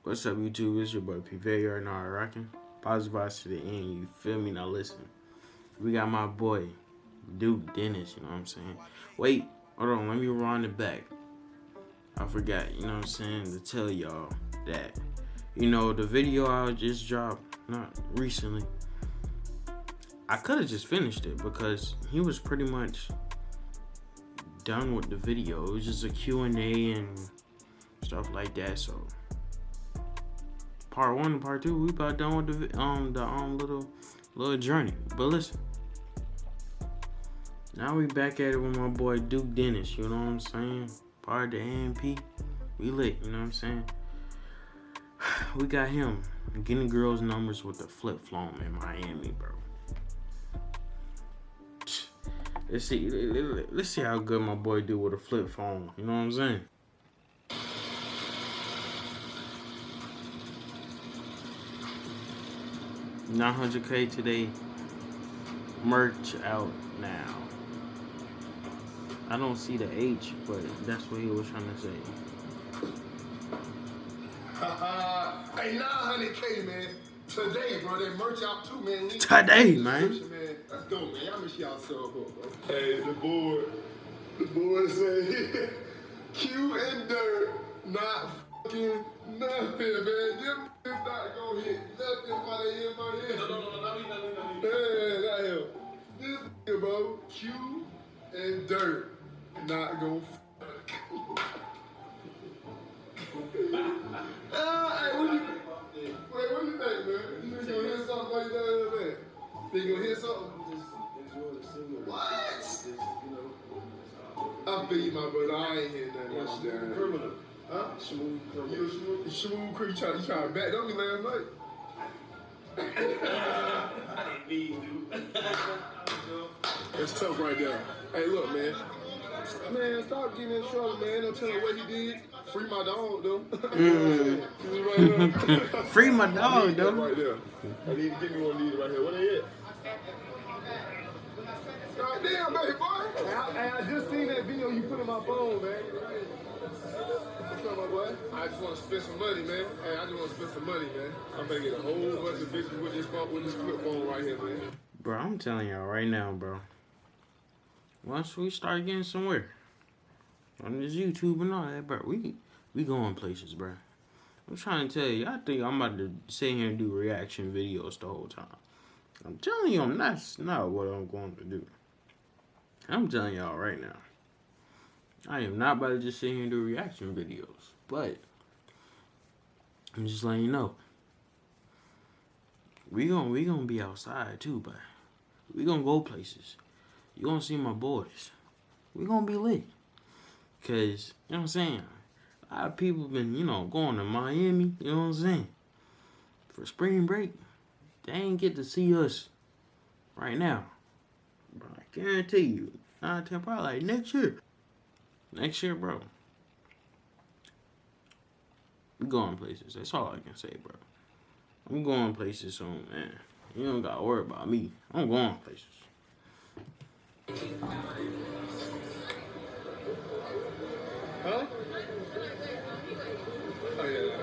What's up, YouTube? It's your boy PVGANG We rocking. Positive vibes to the end. You feel me? Now listen. We got my boy Duke Dennis. You know what I'm saying? Wait, hold on. Let me rewind it back. I forgot. You know what I'm saying? To tell y'all that the video I just dropped not recently. I could have just finished it because he was pretty much done with the video. It was just a Q&A and stuff like that. So part 1 and part 2, we about done with the little journey. But listen, now we back at it with my boy Duke Dennis. You know what I'm saying? Part of the AMP, we lit. You know what I'm saying? We got him getting girls' numbers with the flip phone in Miami, bro. Let's see how good my boy do with a flip phone. You know what I'm saying? $900K today. Merch out now. I don't see the H, but that's what he was trying to say. Hey, 900K, man. Today, bro. That merch out too, man. Today, man. Let's go, man. Y'all make sure y'all sub up, bro. Hey, the board say Q and Dirt, not fucking nothing, man. Them not gonna hit nothing while they in my head. No, not me. Hey, not him. This nigga, bro. Q and Dirt, not gonna fuck. Hey, what do you think, man? You think gonna hear something like that, man? Think you gonna hear something? What? I feel you, my brother. I ain't hear nothing else down. Criminal. Huh? Smooth criminal. You smooth criminal. You trying to back on me last night? I didn't mean to. That's tough right there. Hey, look, man. Man, stop getting in trouble, man. Don't tell me what he did. Free my dog, though. Free my dog, though. Right there. I need to give me one of these right here. What they at? God damn, baby boy. I just seen that video you put in my phone, man. What's up, my boy? I just want to spend some money, man. Hey, I just want to spend some money, man. I'm going to get a whole bunch of bitches with this flip phone right here, man. Bro, I'm telling y'all right now, bro. Once we start getting somewhere on this YouTube and all that, bro, we going places, bro. I'm trying to tell you, I think I'm about to sit here and do reaction videos the whole time. I'm telling you, that's not what I'm going to do. I'm telling y'all right now, I am not about to just sit here and do reaction videos, but I'm just letting you know, we gonna be outside too, but we gonna go places. You gonna see my boys. We gonna be lit. Cause, you know what I'm saying? A lot of people been, going to Miami, you know what I'm saying? For spring break. They ain't get to see us right now. But I guarantee you, 9, 10, probably like next year. Next year, bro. We going places. That's all I can say, bro. I'm going places soon, man. You don't gotta worry about me. I'm going places. Huh? Oh, yeah.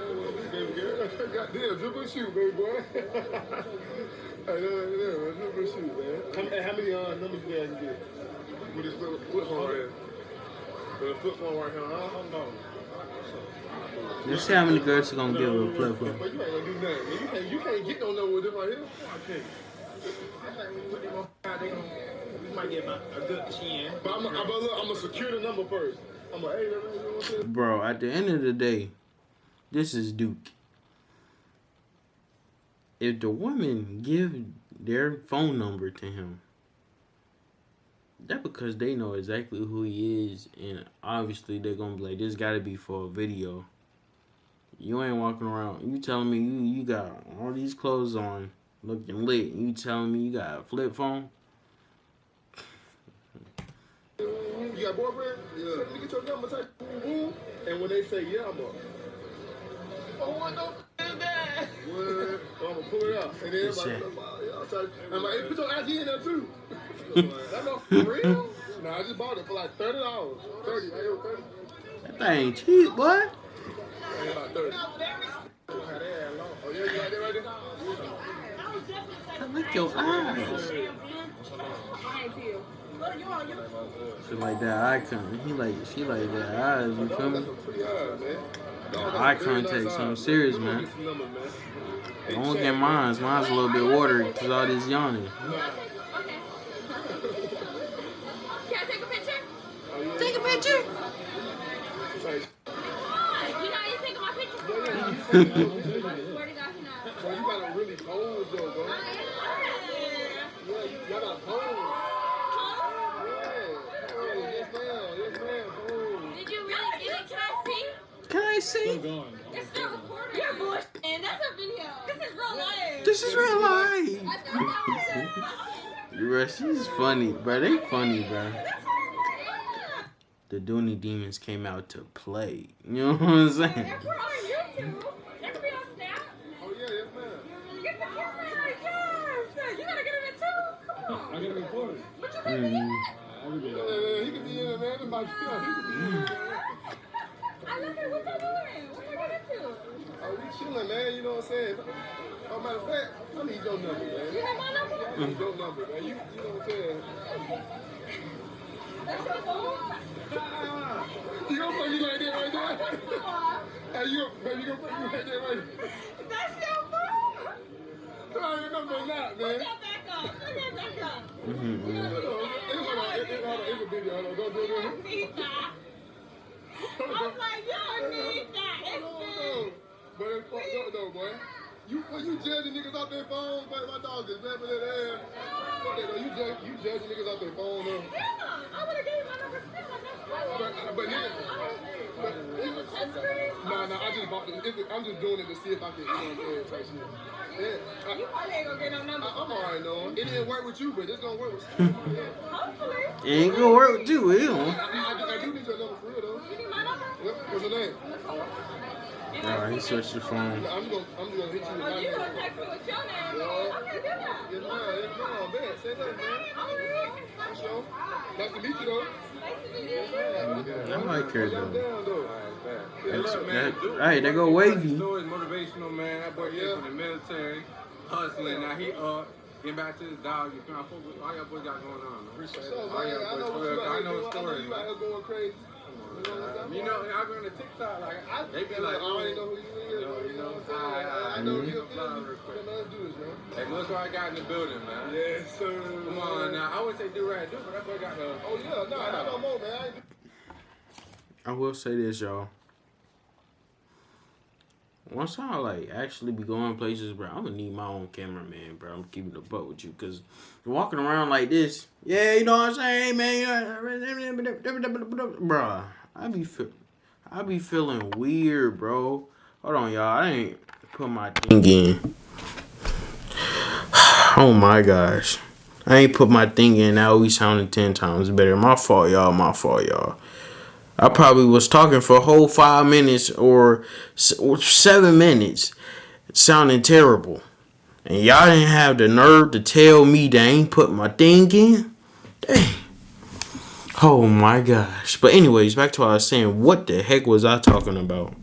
Baby girl. Goddamn, dribble and shoot, baby boy. Hey, dribble and shoot, man. How many numbers you guys get? With this flip phone right here. With a flip phone right here, huh? I'm gone. Let's see how many girls are gonna give a flip phone. But you ain't gonna do nothing, man. You can't get no number with this right here. I can't. We might get a good 10. But I'm gonna secure the number first. I'm like, hey, bro, at the end of the day, this is Duke. If the women give their phone number to him, that's because they know exactly who he is, and obviously they're gonna be like, this gotta be for a video. You ain't walking around. You telling me you got all these clothes on, looking lit. You telling me you got a flip phone? You got a boyfriend? Yeah. Let me get your number, type boom. And when they say yeah, I'm up. Oh, what the f is that? What? I'm gonna pull it out. And then I'm like, hey, put your ID in there too. That's not for real? Nah, I just bought it for like $30. 30. That thing cheap, boy. About 30. your eyes. She like that eye contact. She like that eyes. You feel me? Eye contact, something serious, man. Don't look at mine. Mine's a little bit watery because all this yawning. Can I take a picture? Take a picture. You know you taking my picture? Swear to God, Bro, you gotta really pose though, bro. Yeah, y'all gotta pose. Yeah, yes ma'am, pose. Did you really get it? Can I see? Can I see? Still going. It's still recording. You're bullshit. And that's a video. This is real life. This is real life. I thought that was Bro, she's funny, bro. They funny, bro. The Doonie Demons came out to play. You know what I'm saying? We're on YouTube. That could be on Snap. Oh yeah, yes ma'am. Get the camera. Yes. You gotta get it too. Come on. I gotta record it. What you think? I can be like, Yeah, he can be in there, man. It's like, he can be in there. I love it. What y'all doing? What y'all getting into? Oh, we chilling, man. You know what I'm saying? Oh, matter of fact, I need your number, man. You need my number? I need your number, man. You know what I'm saying? That's your phone? You gonna play me like that right there? Hey, you gonna play me like that right there? That's your phone? Come on, your number not, man. Put that back up. Put that back up. It's a video. Hold on, don't do I it. need that. I'm like, yo, I need that. It's big. But it's fucked up though, boy. When you judging niggas off their phone, but my dog is rapping that ass. Fuck that though. You judging niggas off their phone though. Yeah, I would have gave you my number still. But nigga, nah, I just bought this. I'm just doing it to see if I can, you know what I'm saying, type shit. Yeah, You probably ain't gonna get no number. I'm alright knowing. It didn't work with you, but it's gonna work with you. Hopefully. It ain't gonna work with you, will I do need your number for real though. You need my number? Yep, what's your name? Alright, he switched the phone. I'm just gonna hit you with Oh, my you name. gonna text me with your name? Yeah. Okay, do that. Yes, ma'am, man. Say that, man. Alright. For sure. Nice to meet you though. Nice to meet you. I like her Y'all though. down though. Hey, they go wavy. Story is motivational, man. That boy came from the military, hustling. Now he getting back to his dog. You feel all y'all boys got going on, man. So, All man, y'all I know boys, what you I know the story, you out here going crazy. You know, I be on the TikTok, like, they be like, I already know who you is. you know, I know you. real real quick. Let's do this, man. Hey, look what I got in the building, man. Yes, sir. Come on now. I wouldn't say do right, do, but that boy got the. Oh yeah, no, I don't know, man. I will say this, y'all. Once I like actually be going places, bro, I'm gonna need my own cameraman, bro. I'm keeping the butt with you, cause walking around like this, yeah, you know what I'm saying, man. Bro, I be feeling weird, bro. Hold on, y'all. I ain't put my thing in. Oh my gosh, I ain't put my thing in. Now we sounding 10 times better. My fault, y'all. My fault, y'all. I probably was talking for a whole 5 minutes or 7 minutes, sounding terrible. And y'all didn't have the nerve to tell me they ain't put my thing in? Dang. Oh my gosh. But anyways, back to what I was saying. What the heck was I talking about?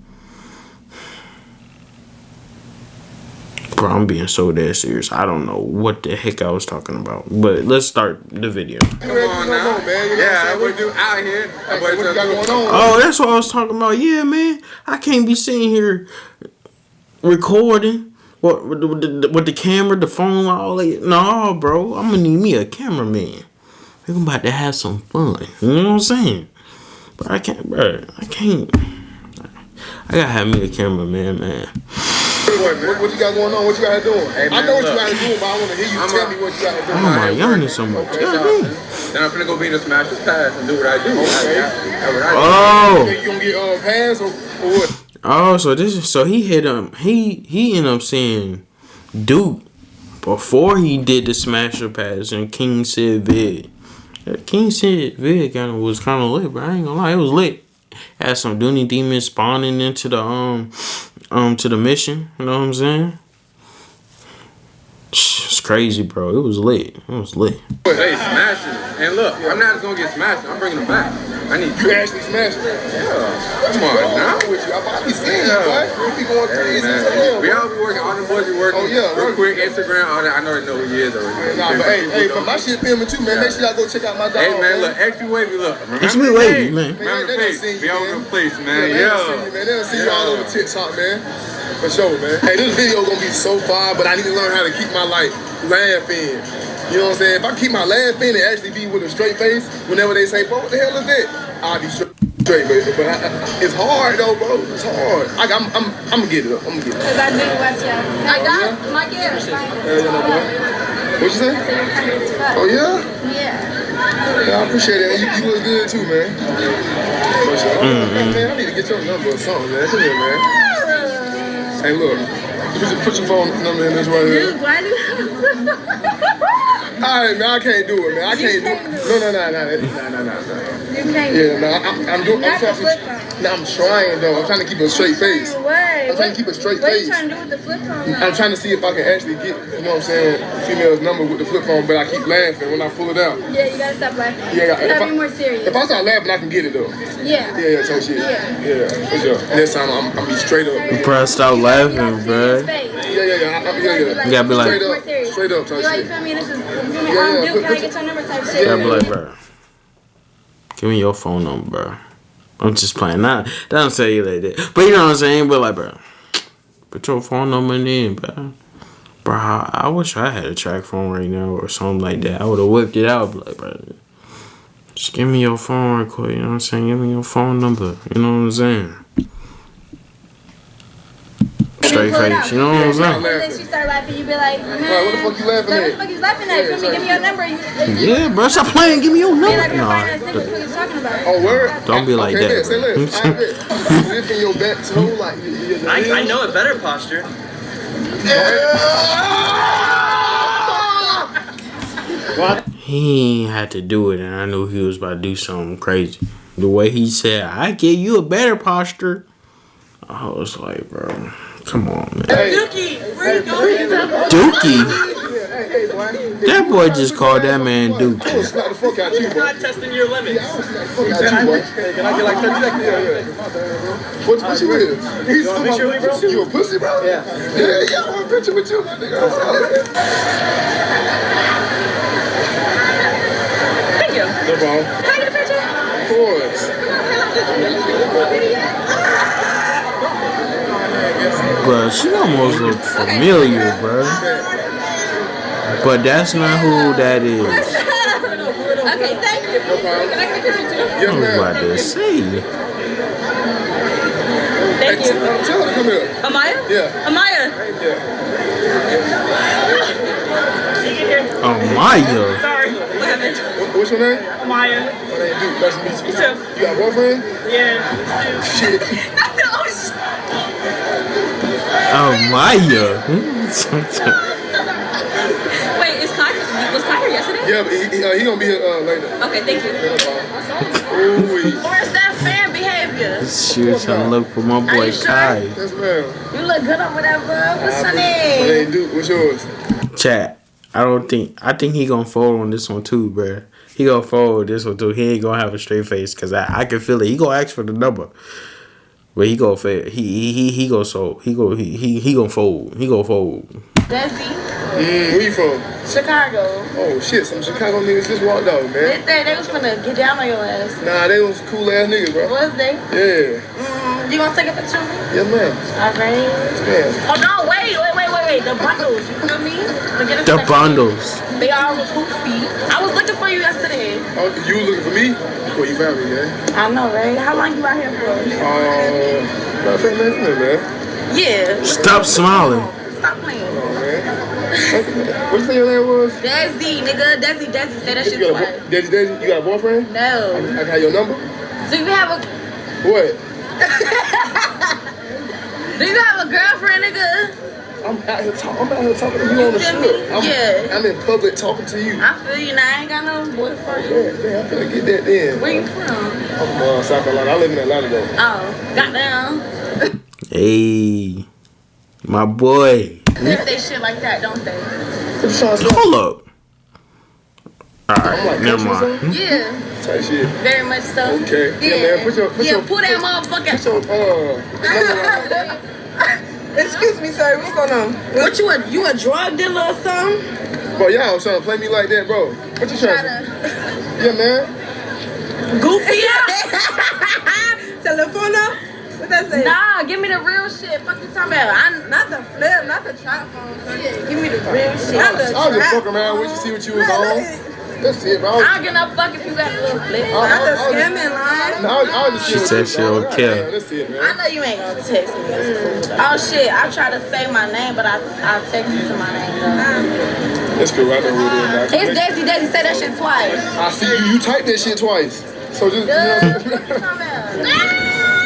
Bro, I'm being so dead serious. I don't know what the heck I was talking about. But let's start the video. Come on now. Yeah, what you out here? What you got going on? Oh, that's what I was talking about. Yeah, man. I can't be sitting here recording with the camera, the phone, all that. No, bro. I'm going to need me a cameraman. We're about to have some fun. You know what I'm saying? But I can't, bro. I got to have me a cameraman, man. What you got going on? What you out here doing? Hey, man, I know what you out here doing, but I want to hear you tell me what you out here doing. Oh my, y'all need so much. Then I'm finna go be the smash this pass and do what I do. Okay. Oh. You gonna get pass or what? Oh, so he hit him. He ended up saying Duke before he did the smasher pass and King Sid vid. King Sid vid was kind of lit, but I ain't gonna lie, it was lit. Had some Doonie demons spawning into the to the mission. You know what I'm saying? It's crazy, bro. It was lit. It was lit. They smashing it. And look, I'm not just gonna get smashed. I'm bringing them back. I need You actually smashed it. Yeah. Come on now. With you. I be seeing you, boy. You be going crazy. We all be working. All the boys be working. Oh, yeah. Real quick, Instagram, all that. I know they know who he is already. Nah, but hey, but my shit filming too, man. Make sure y'all go check out my dog. Hey, man, look. Extra wavy, look. Extra wavy, man. Remember the face. Be all over the place, man. They don't see you all over TikTok, man. For sure, man. Hey, this video gonna be so far, but I need to learn how to keep my laugh in. You know what I'm saying? If I keep my laugh in and actually be with a straight face, whenever they say, bro, what the hell is that? I'll be straight, baby. But it's hard though, bro. It's hard. I'm gonna get it up. I'm gonna get it up. Cause I do watch y'all. I got my gift. What you say? Oh yeah? Yeah, I appreciate it. You look good too, man. For sure. Man, I need to get your number or something, man. Come here, man. Hey, look. Put your phone number in this right here. Dude, why do you Alright, man, I can't do it, man. I can't do it. No. You can't. Yeah, no, I'm doing. I'm trying though. I'm trying to keep a straight face. I'm trying to keep a straight What are face. you trying to do with the flip phone now? I'm trying to see if I can actually get, you know what I'm saying, female's number with the flip phone, but I keep laughing when I pull it out. Yeah, you gotta stop laughing. Yeah, You gotta be more serious. If I start laughing, I can get it though. Yeah. Yeah, so shit. Yeah, for sure. Next time I'm be straight up. Bro, stop laughing, bro. Yeah. You gotta be like, Straight up, You type like, shit. you feel me? This is, I'm Duke, can I get your number type shit? you gotta be like, bro. Give me your phone number, bro. I'm just playing. Not, that don't say you like that. But you know what I'm saying? But like, bro, put your phone number in, bro. Bro, I wish I had a track phone right now or something like that. I would have whipped it out, but like, bro. Just give me your phone real quick, you know what I'm saying? Give me your phone number, you know what I'm saying? Straight face, you know what I'm saying? And then she start laughing, you be like, man, What the fuck you laughing like, at? what the fuck you laughing at? Feel me? Give me your number. Yeah, bro, stop playing, give me your Be number. like, Nah, what the fuck you talking about? Oh, word? don't be like Okay, that, say bro. less. I bet. Lifting your back toe like I know a better posture. He ain't had to do it, and I knew he was about to do something crazy. The way he said, I give you a better posture. I was like, bro, come on, man. Dookie, where you going? Dookie? Hey, boy. That boy just called that man I will Dookie. slap the fuck out you, boy. Not testing your limits. Fuck out you, boy. Can I get like 30 seconds? Yeah. What you is? He's talking about you a pussy, bro? Yeah, I want a picture with you, my nigga. Thank you. No problem. Can I get a picture? Of course. Bro, she almost look familiar, bro. But that's not who that is. Okay, thank you. No problem. Can I get a picture too? I Yes, was ma'am. about to say. Thank you. Tell her to come here. Amaya? Yeah. Amaya. Amaya. Sorry. What happened? What's your name? Amaya. My name Duke. Nice to meet you. too. You got a boyfriend? Yeah. Shit. Amaya. Wait, was Kai here yesterday? Yeah, but he gonna be here later. Okay, thank you. Ooh, Where's that fan behavior? She was trying to look for my boy sure? Kai. yes, ma'am. You look good over there, bro. What's your My name? name Duke. What's yours? Chat. I think he gonna fold on this one too, bro. He gonna fold this one too. He ain't gonna have a straight face because I can feel it. He gonna ask for the number, but he gonna fail. He gonna fold. He gonna fold. He gonna fold. Desi. Where you from? Chicago. Oh shit, some Chicago niggas just walked out, man. They was finna get down on your ass. Nah, they was cool ass niggas, bro. Was they? Yeah. You gonna take a picture of me? Yes, ma'am. Alright. Yeah. Oh no, wait. The bundles, you feel me? The bundles. They all was goofy. I was looking for you yesterday. Oh, you looking for me? Well, you found me, man. I know, right? How long you out here for? About 10 minutes, man. Yeah. Stop smiling. Stop playing. Oh, man. What you say your name was? Desi, nigga. Desi. Say that shit You got twice. Desi, you got a boyfriend? No. I got your number? Do you have a What? Do you have a girlfriend, nigga? I'm out here talking to you on the feel strip. me? Yeah. I'm in public talking to you. I feel you now. I ain't got no boyfriend. Yeah, I'm finna get that then. Where you from? I'm from South Carolina. I live in Atlanta though. Oh, goddamn. Hey, my boy. They say shit like that, don't they? Hold up. Alright, never mind. Yeah. Type shit. Very much so. Okay. Yeah, man. Put your pull that motherfucker. Excuse me, sir. What's going on? What you a drug dealer or something? Bro, y'all trying to play me like that, bro. What you trying to? Yeah, man. Goofy Telefono? What that say? Nah, give me the real shit. Fuck you talking about? Not the flip, not the trap phone. Yeah, give me the real shit. Not the I was just trap fucking around with you, see what you was on. That's it, bro. I don't get no fuck if you got a little flip. Not the scamming line. No, I was just She said she'll kill. That's it, man. I know you ain't gonna text me. That's cool. Oh shit, I try to say my name, but I text you to my name though. That's cool. I know who it is. It's Daisy. Daisy, say that shit twice. I see you typed that shit twice. So just, you know.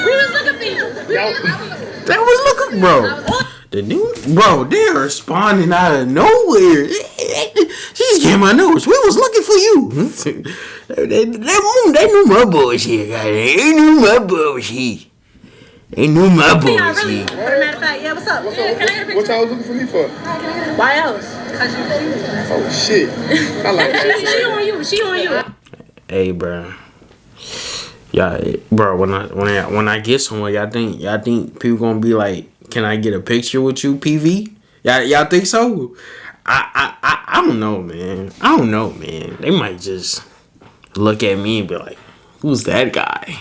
We was looking for you. That was looking, bro. The new, bro, they're responding out of nowhere. She just came out of nowhere. We was looking for you. They knew my bullshit, guys. They knew my bullshit. They knew my bullshit. For the matter of fact, yeah, what's up? Yeah, can I get a picture? What y'all was looking for me for? Why else? Cause you. Oh shit. I like that. She on you. She on you. Hey, bro. Yeah, bro. When I get somewhere, y'all think people gonna be like, "Can I get a picture with you, PV?" Y'all think so? I don't know, man. I don't know, man. They might just look at me and be like, "Who's that guy?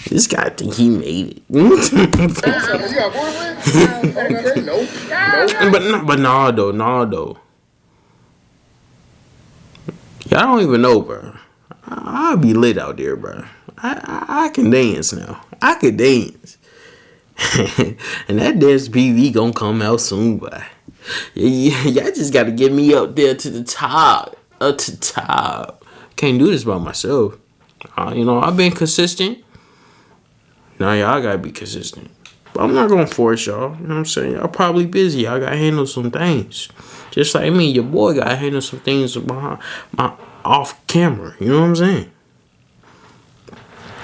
This guy think he made it." You got boyfriend? Okay, no. But nah, though. Y'all don't even know, bro. I'll be lit out there, bro. I can dance now. I can dance. And that dance PV gonna come out soon, boy. Y'all just gotta get me up there to the top. Up to the top. Can't do this by myself. I've been consistent. Now y'all gotta be consistent. But I'm not gonna force y'all. You know what I'm saying? Y'all probably busy. Y'all gotta handle some things. Just like me, your boy gotta handle some things behind my off camera. You know what I'm saying?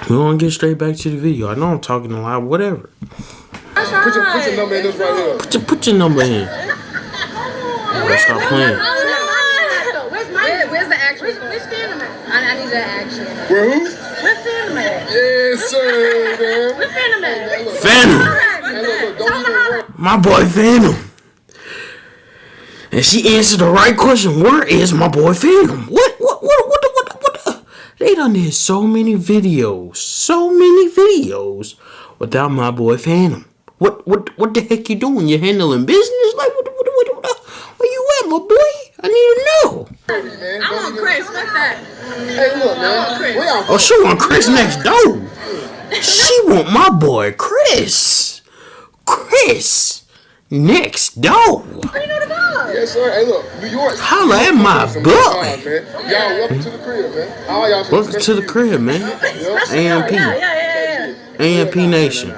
We're gonna get straight back to the video. I know I'm talking a lot, whatever. Put your number in this right here. Put your number in. Let's start playing. Where's the action? Which Phantom at? I need that action. Where who? Where's Phantom at? Yes, sir, man. Where's Phantom at? Phantom. Hey, look, don't even worry. My boy Phantom. And she answered the right question. Where is my boy Phantom? What? They done did so many videos without my boy Phantom. What the heck you doing? You handling business? Like what? Where you at, my boy? I need to know. I want Chris. What's that? Hey, look, man. Where y'all from? Oh, she want Chris next door. She want my boy Chris. Chris next door. Yes, sir. Hey, look, New York. Holla at my boy. Y'all, welcome to the crib, man. All y'all Welcome to the crib, man. AMP. AMP Nation. I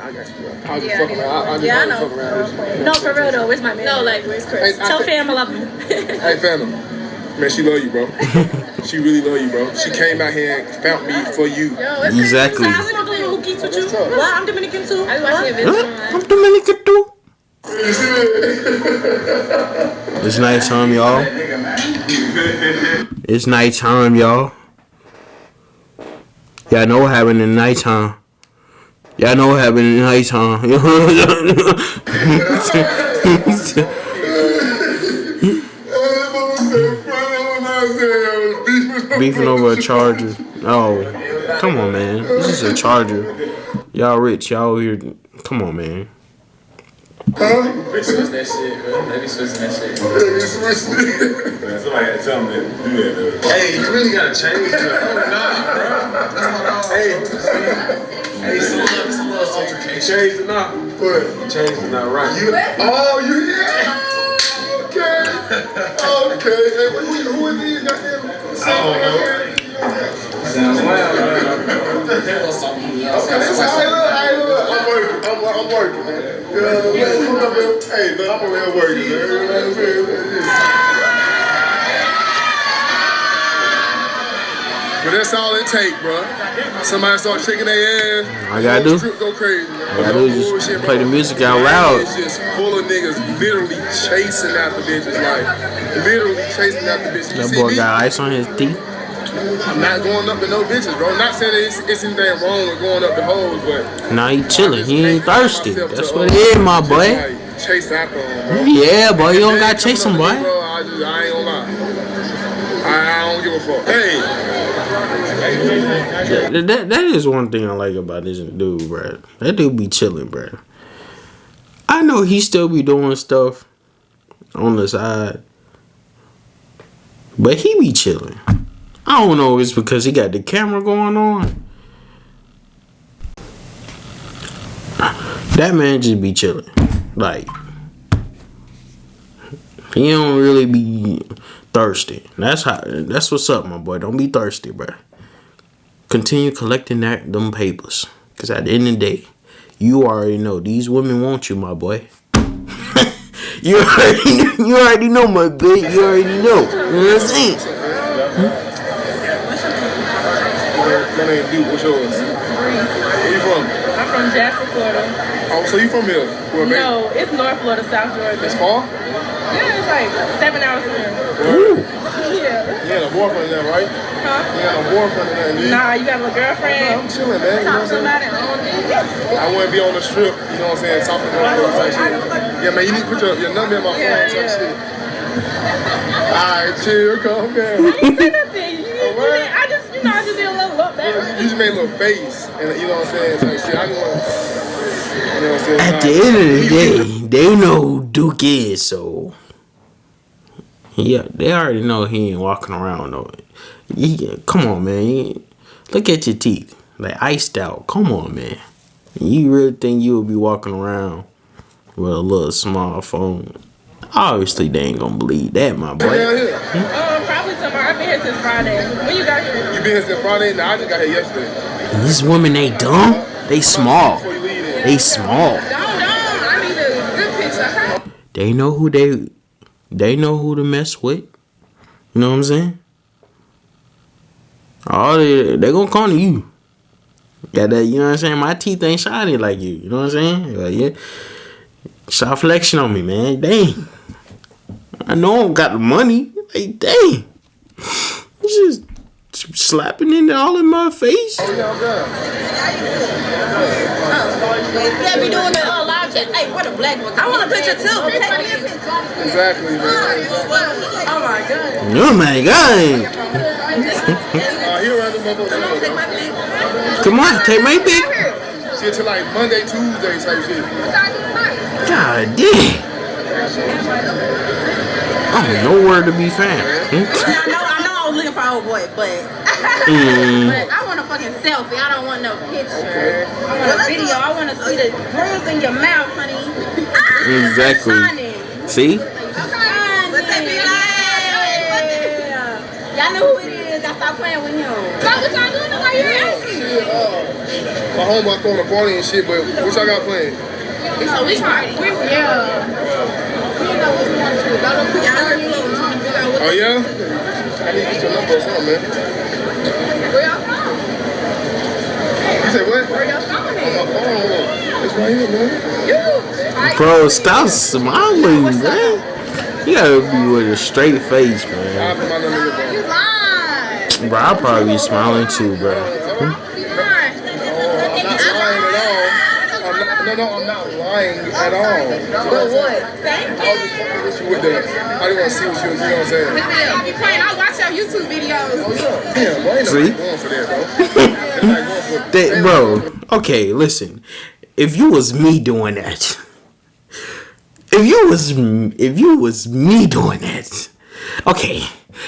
was just fucking around. I just fucking around with you. No, for real though. Where's my man? No, like where's Chris? Tell Phantom I love him. Hey, Phantom. Man, she love you, bro. She really love you, bro. She came out here and found me for you. Exactly. I'm Dominican too. I'm Dominican too. It's nighttime, y'all. It's nighttime, y'all. Y'all know what happened in nighttime. Y'all know what happened in nighttime. Beefing over a charger. Oh, come on, man. This is a charger. Y'all rich. Y'all here. Come on, man. Switch that shit, bro. They be switching that shit. Somebody had to tell me to do that, though. Hey, you really gotta change that. Oh, nah, bro. Hey, it's a little altercation. You changed it now? What? You changed it now, right? You yeah. Okay. Okay. Hey, who are these goddamn? I don't know. Sounds wild, man. Okay, that's all right. I'm working, man. Hey, look, I'm over here working, man. Man, But that's all it take, bro. Somebody start shaking their ass. All I gotta do, Go crazy, man. all I gotta do is just play the music out loud. It's just full of niggas literally chasing after bitches, like literally chasing after bitches. You That see boy me? got ice on his teeth. I'm not going up to no bitches, bro. I'm not saying that it's anything wrong with going up to hoes, but Nah, he chilling. He ain't thirsty. myself That's to, what it is, my just, boy. like, chase after them, bro. Yeah, boy, you don't They gotta ain't chase him, coming up to boy. me, bro. I ain't gonna lie. I don't give a fuck. Hey, That is one thing I like about this dude, bro. That dude be chilling, bro. I know he still be doing stuff on the side, but he be chilling. I don't know if it's because he got the camera going on. That man just be chilling. Like, he don't really be thirsty. That's what's up, my boy. Don't be thirsty, bro. Continue collecting them papers. Because at the end of the day, you already know these women want you, my boy. you already know, my boy. You already know. You know what I'm saying? my name Duke. What's yours? Where you from? I'm from Jasper, Florida. Oh, so you from here? No, it's North Florida, South Georgia. It's far? Yeah, it's like 7 hours from here. Ooh. Yeah. You ain't a boyfriend there, right? Huh? You ain't a boyfriend there, do you? Nah, you got a girlfriend? I'm chilling, man. You know what I'm saying? I wouldn't be on the strip, you know what I'm saying, talking to girls type shit. Yeah, man, you need to put your number in my phone type shit. Alright, chill, calm down. I didn't say nothing. I just did a little look back. You just made a little face, and you know what I'm saying, type shit. I just want to, you know what I'm saying? At the end of the day, they know who Duke is, so yeah, they already know he ain't walking around though. Come on, man. Look at your teeth, like iced out. Come on, man. You really think you would be walking around with a little small phone? Obviously, they ain't gonna believe that, my boy. Probably tomorrow. I've been here since Friday. When you got here? You been here since Friday? Nah, I just got here yesterday. And these women ain't dumb. They small. They small. I need a good picture. They know who they know who to mess with. You know what I'm saying? They gonna come to you. Got that, you know what I'm saying? My teeth ain't shiny like you. You know what I'm saying? Like, yeah. Stop flexing on me, man. Dang. I know I don't got the money. Like, dang. Just slapping it all in my face. They be doing the live chat. Hey, what a black one. I want a picture too. Take me a picture. Exactly, man. Oh my god. Oh my god. Here around the motherfucker. Come on, take my pic. Shit till like Monday, Tuesday type shit. God damn. I'm nowhere to be found. I know I was looking for an old boy, but but I want a fucking selfie. I don't want no picture. I want a video. I want to see the bruise in your mouth, honey. Exactly. See? Y'all know who it is. I stopped playing with him. So what y'all doing while you're asking? My homeboy throwing a party and shit, but what y'all got playing? It's a week party. Oh yeah? I need to get your number or something, man. Where y'all from? You said what? Where y'all from? My phone, it's right here, man. Bro, stop smiling, man. You gotta be with a straight face, man. I'll put my number in your phone. You lying. Bro, I'll probably be smiling too, bro. You lying. I'm not lying at all. But what? I Thank was just fucking with you with that. I didn't want to see what you was, you know what I'm saying? I be playing. I watch your YouTube videos. Oh, yeah. Yeah, boy, ain't See? nobody going for that, bro. Ain't nobody going for That, bro, okay, listen. If you was me doing that, if you was me doing that, okay,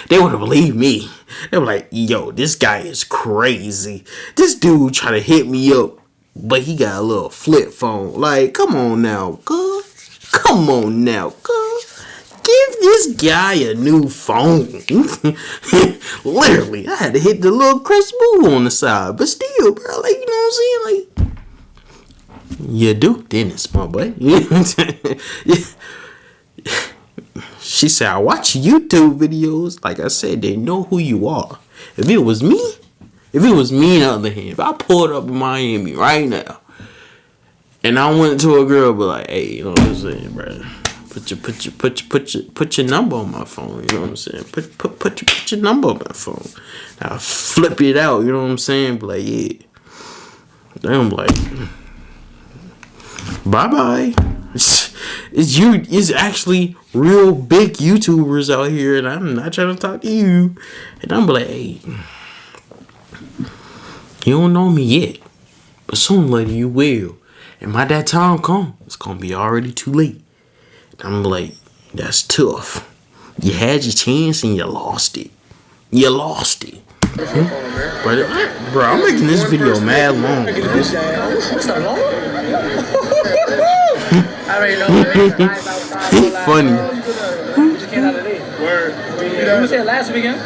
they would have believed me. They were like, yo, this guy is crazy. This dude trying to hit me up, but he got a little flip phone. Like, come on now, cuz. Come on now, cuz. Give this guy a new phone. Literally, I had to hit the little Chris Boo on the side. But still, bro, like, you know what I'm saying? Like, you Duke Dennis, my boy. You know what I'm saying? She said, I watch YouTube videos. Like I said, they know who you are. If it was me, If it was me, on the other hand, if I pulled up in Miami right now, and I went to a girl, but like, hey, you know what I'm saying, bro? Put your number on my phone. You know what I'm saying? Put your number on my phone. I'll flip it out. You know what I'm saying? But like, yeah. Then I'm like, bye. It's actually real big YouTubers out here, and I'm not trying to talk to you. And I'm like, hey, you don't know me yet, but soon later you will. And by that time come, it's gonna be already too late. And I'm like, that's tough. You had your chance and you lost it. Bro, I'm making this video mad long, bro. I already know. It's funny. We just came out of there. Word. We was here last weekend.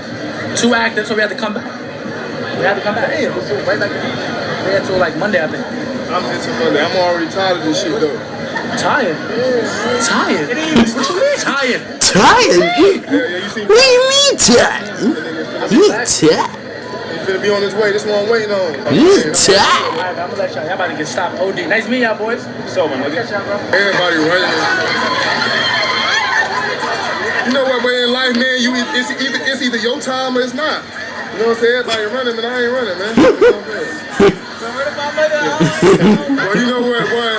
2 active, so we had to come back. Hey, right back there. We had to like Monday, I think. I'm into Monday. I'm already tired of this shit though. Tired? What you mean tired? Yeah, you see? What do you mean tired? You tired? He's gonna be on his way. This one I'm waiting on. You tired? Alright, I'm gonna let y'all about to get stopped. OD. Nice meeting y'all, boys. So, man. Everybody running. You know what, man? In life, man, it's either your time or it's not. You know what I'm saying? Everybody running, man. I ain't running, man. You know what I'm saying? Well, you know what, boy?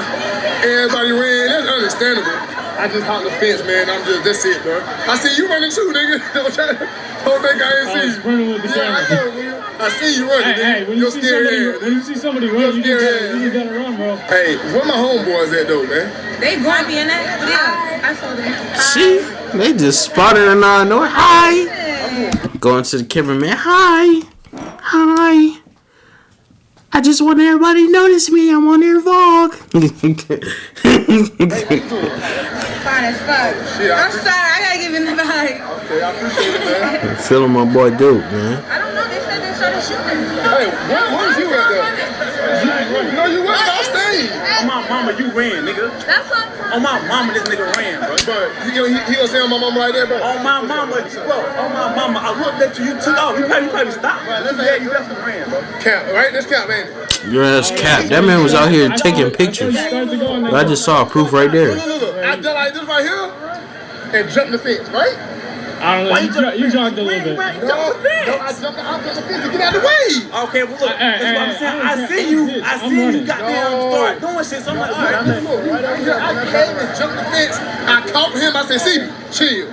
Everybody ran. That's understandable. I just hopped the fence, man. That's it, bro. I see you running too, nigga. Don't think I ain't see you. Running with the camera. I know, nigga. I see you running, Hey, nigga. When you see somebody run, you just gotta run, bro. Hey, where my homeboys at, though, man? They going to be in that? Yeah, I saw them. See? They just spotted and I know. Hi. Going to the cameraman. Hi. I just want everybody to notice me. I'm on their vlog. Fine as fuck. I'm sorry, I gotta give you another hug. Okay, I appreciate it, man. Feeling my boy Duke, man. I don't know, they said they started shooting. Hey, where's you at, though? No, you went off stage. On my mama, you ran, nigga. That's what I'm On my mama, this nigga ran, bro. But he gonna say on my mama right there, bro. On my mama, bro. On my mama, I looked at you, you took off. You probably stopped, bro. You definitely ran, bro. Cap, right? That's cap, man. Your ass cap. That man was out here taking pictures. I just saw proof right there. Look. I done like this right here and jumped the fence, right? I don't know. You jogged a little bit. No, I jumped the fence to get out of the way. Okay, well, look, that's what I'm saying. I see you goddamn start doing shit, so I'm like, all right, I'm like, I came and jumped the fence. I caught him. I said, see, chill.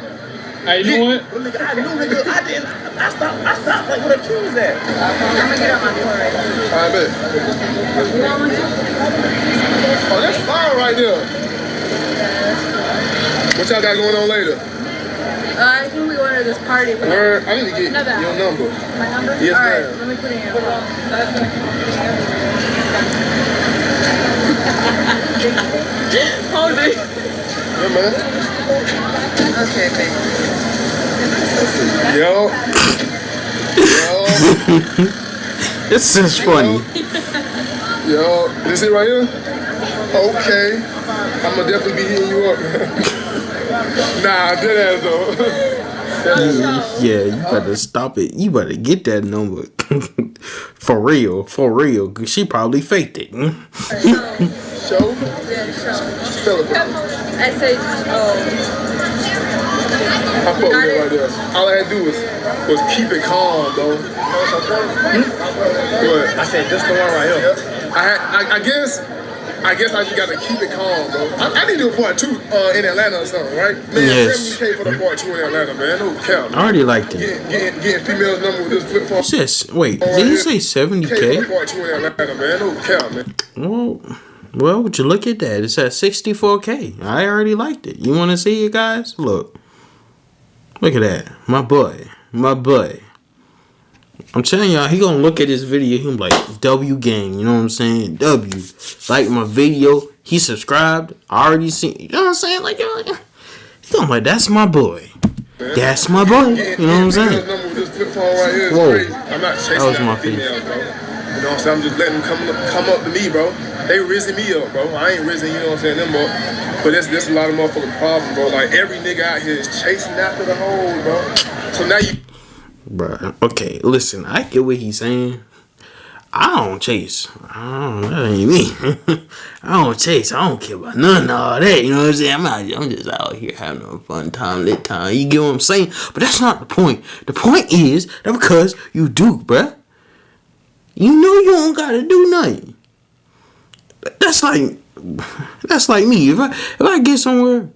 Hey, you know what? well, nigga, I knew, nigga, I stopped like where the queue was at. gonna get up my floor right now. I bet. You want one too? Oh, that's fire right there. What y'all got going on later? I think we ordered this party. Word, I need to get your number. My number? Yes, alright, ma'am. let me put it in your phone. Hold it. Yeah, man. Okay, babe. Yo. This is funny. Yo, this it right here? Okay. I'm gonna definitely be hitting you up. Nah, dead ass though. Yeah, you better stop it. You better get that number. For real. Cause she probably faked it. Show? Yeah, show. Spell it for me. S-H-O. I fuck with it right there. All I had to do was keep it calm, bro. What? I said, this the one right here. I guess I just gotta keep it calm, bro. I need to do a part 2 in Atlanta or something, right? Man, Yes. 70K for the part 2 in Atlanta, man. No cap. I already liked it. Getting females number with this flip phone. Sis, wait, did you say K for the 70K? part 2 in Atlanta, man. No cap, man. Well, would you look at that? It's at 64K. I already liked it. You want to see it, guys? Look at that. My boy. I'm telling y'all, he gonna look at this video. He gonna be like, W gang. You know what I'm saying? W. Like my video. He subscribed. I already seen. You know what I'm saying? Like, he gonna be like, that's my boy. That's my boy. You know what I'm saying? Number with this flip phone right here is Whoa. crazy. I'm not chasing That was my after females, bro. You know what I'm saying? I'm just letting them come up to me, bro. They rizzing me up, bro. I ain't rizzing, you know what I'm saying, them up. But that's a lot of motherfucking problem, bro. Like, every nigga out here is chasing after the hoes, bro. So now you... Bruh, okay, listen, I get what he's saying. I don't chase. That ain't me. I don't chase. I don't care about none of all that. You know what I'm saying? I'm just out here having a fun time, lit time. You get what I'm saying? But that's not the point. The point is that because you do, bruh, you know you don't gotta do nothing. That's like me. If I get somewhere, you know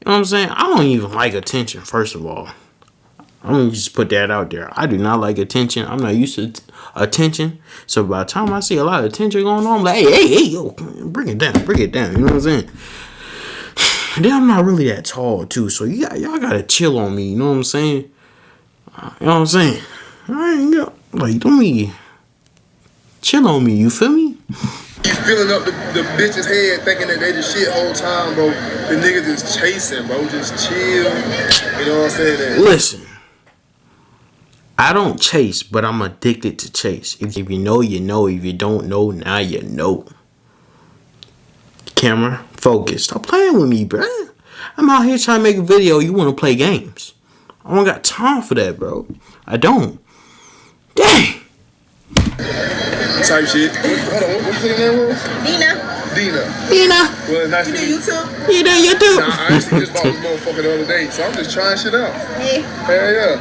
what I'm saying? I don't even like attention, first of all. I'm gonna just put that out there. I do not like attention. I'm not used to attention. So by the time I see a lot of attention going on, I'm like, hey, yo, bring it down. You know what I'm saying? And then I'm not really that tall too, so y'all gotta chill on me. You know what I'm saying? You know what I'm saying? I ain't got don't me chill on me. You feel me? You filling up the bitch's head thinking that they the shit whole time, bro. The niggas just chasing, bro. Just chill. You know what I'm saying? Listen. I don't chase, but I'm addicted to chase. If you know, you know. If you don't know, now you know. Camera, focus. Stop playing with me, bro. I'm out here trying to make a video. You want to play games. I don't got time for that, bro. I don't. Dang. Type shit. Hold on, what's your name was? Dina. Well, nice to meet you. YouTube? You do YouTube. Nah, I actually just bought this motherfucker the other day, so I'm just trying shit out. Hey. Yeah.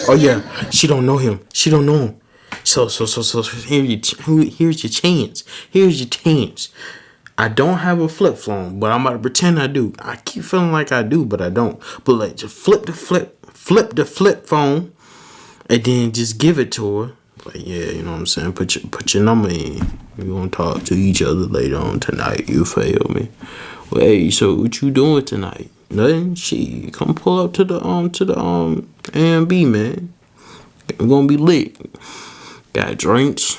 Oh yeah. She don't know him. So here's your chance. Here's your chance. I don't have a flip phone, but I'm about to pretend I do. I keep feeling like I do, but I don't. But like, just flip the flip phone, and then just give it to her. Like, yeah, you know what I'm saying? Put your number in. We gonna talk to each other later on tonight. You feel me? Well, hey, so what you doing tonight? Nothing. She come pull up to the A&B, man. We're gonna be lit. Got drinks.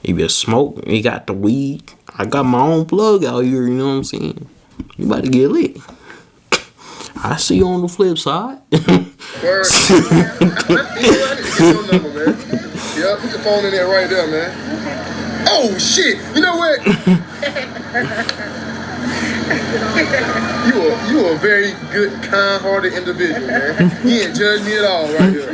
You be a smoke. You got the weed. I got my own plug out here. You know what I'm saying? You about to get lit. I see you on the flip side. Word. Get your number, man. Yeah, put your phone in there right there, man. Oh shit! You know what? You a very good, kind-hearted individual, man. You ain't judge me at all right here.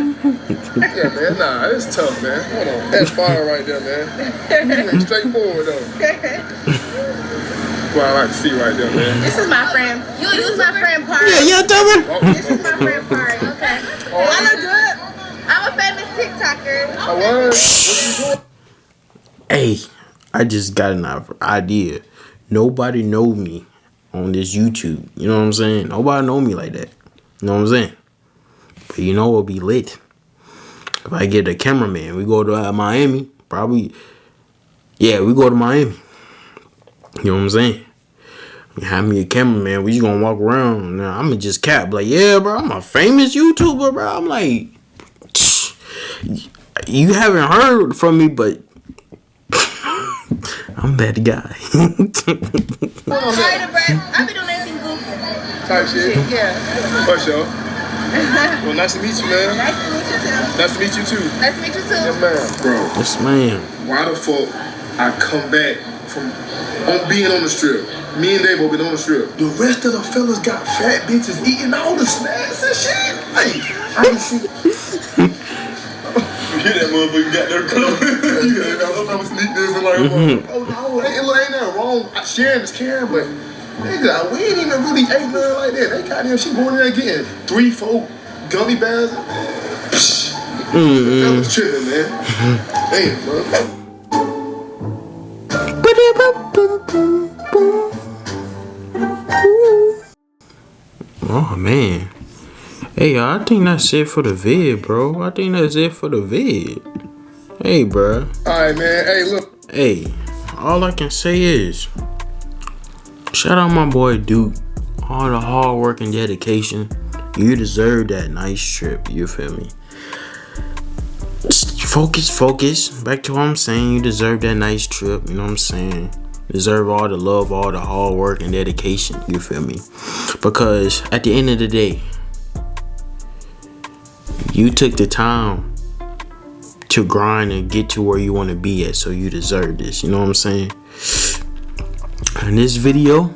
Yeah, man. Nah, it's tough, man. Hold on. That's fire right there, man. You went straight forward though. Well, I like to see right there, man. This is my friend. You use my friend Pari. Yeah, This is my friend Pari. Okay. Oh, I look good. I'm a famous TikToker. I was. What you doing? Hey, I just got an idea. Nobody know me on this YouTube. You know what I'm saying? Nobody know me like that. You know what I'm saying? But you know what'll be lit? If I get a cameraman, we go to Miami. Probably. Yeah, we go to Miami. You know what I'm saying? You have me a cameraman. We just gonna walk around. Now I'm gonna just cap like, yeah, bro. I'm a famous YouTuber, bro. I'm like, you haven't heard from me, but I'm that guy. I've been doing anything goofy. Type shit. Yeah. For sure. Well, nice to meet you, man. Nice to meet you too. Nice to meet you too. Nice to meet you too. Yeah, man. Bro. Yes, man. Why the fuck I come back from being on the strip? Me and Davo been on the strip. The rest of the fellas got fat bitches eating all the snacks and shit. Hey, I can see. You hear that motherfucker got their color? You hear that? I'm sneak this and like, oh no, ain't nothing wrong. Sharing is caring, but nigga, we ain't even really ate nothing like that. They got she going in there getting 3-4 gummy bears. That was tripping, man. Damn, bro. Oh man. Hey y'all, I think that's it for the vid, bro. I think that's it for the vid. Hey, bro. Alright, man. Hey, look. Hey, all I can say is shout out my boy Duke. All the hard work and dedication. You deserve that nice trip. You feel me? Just focus. Back to what I'm saying. You deserve that nice trip. You know what I'm saying? Deserve all the love, all the hard work and dedication. You feel me? Because at the end of the day, you took the time to grind and get to where you want to be at. So you deserve this. You know what I'm saying? In this video,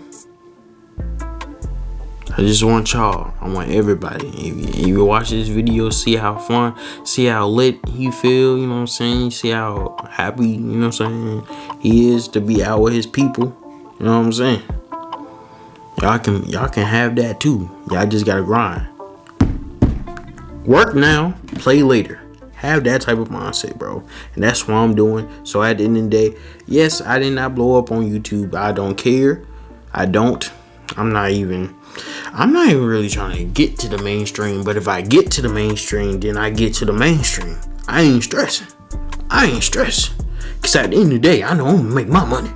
I just want y'all, I want everybody, if you watch this video, see how fun, see how lit he feel, you know what I'm saying? See how happy, you know what I'm saying, he is to be out with his people, you know what I'm saying? Y'all can have that too. Y'all just gotta grind. Work now, play later. Have that type of mindset, bro. And that's what I'm doing. So at the end of the day, yes, I did not blow up on YouTube. I don't care. I don't. I'm not even really trying to get to the mainstream. But if I get to the mainstream, then I get to the mainstream. I ain't stressing. Because at the end of the day, I know I'm gonna make my money.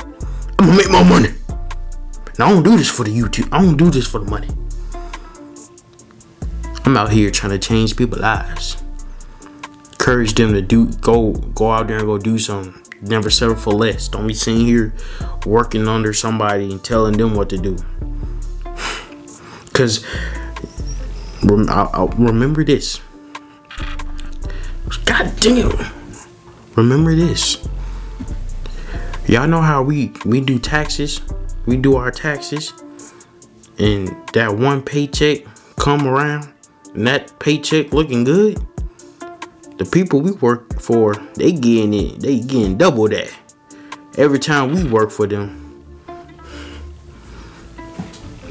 I'm gonna make my money. And I don't do this for the YouTube. I don't do this for the money. I'm out here trying to change people's lives. Encourage them to go out there and go do something. Never settle for less. Don't be sitting here working under somebody and telling them what to do. Cause I'll remember this. God damn. Remember this. Y'all know how we do taxes. We do our taxes. And that one paycheck come around. And that paycheck looking good. The people we work for, they getting double that. Every time we work for them,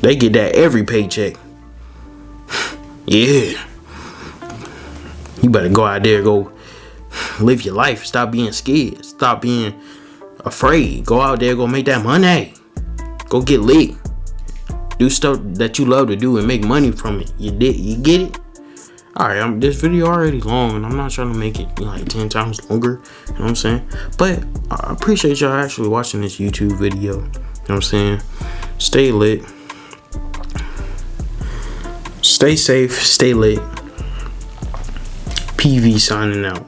they get that every paycheck. Yeah. You better go out there, go live your life. Stop being scared. Stop being afraid. Go out there, go make that money. Go get lit. Do stuff that you love to do and make money from it. You get it? Alright, this video already long and I'm not trying to make it like 10 times longer. You know what I'm saying? But I appreciate y'all actually watching this YouTube video. You know what I'm saying? Stay lit. Stay safe. Stay lit. PV signing out.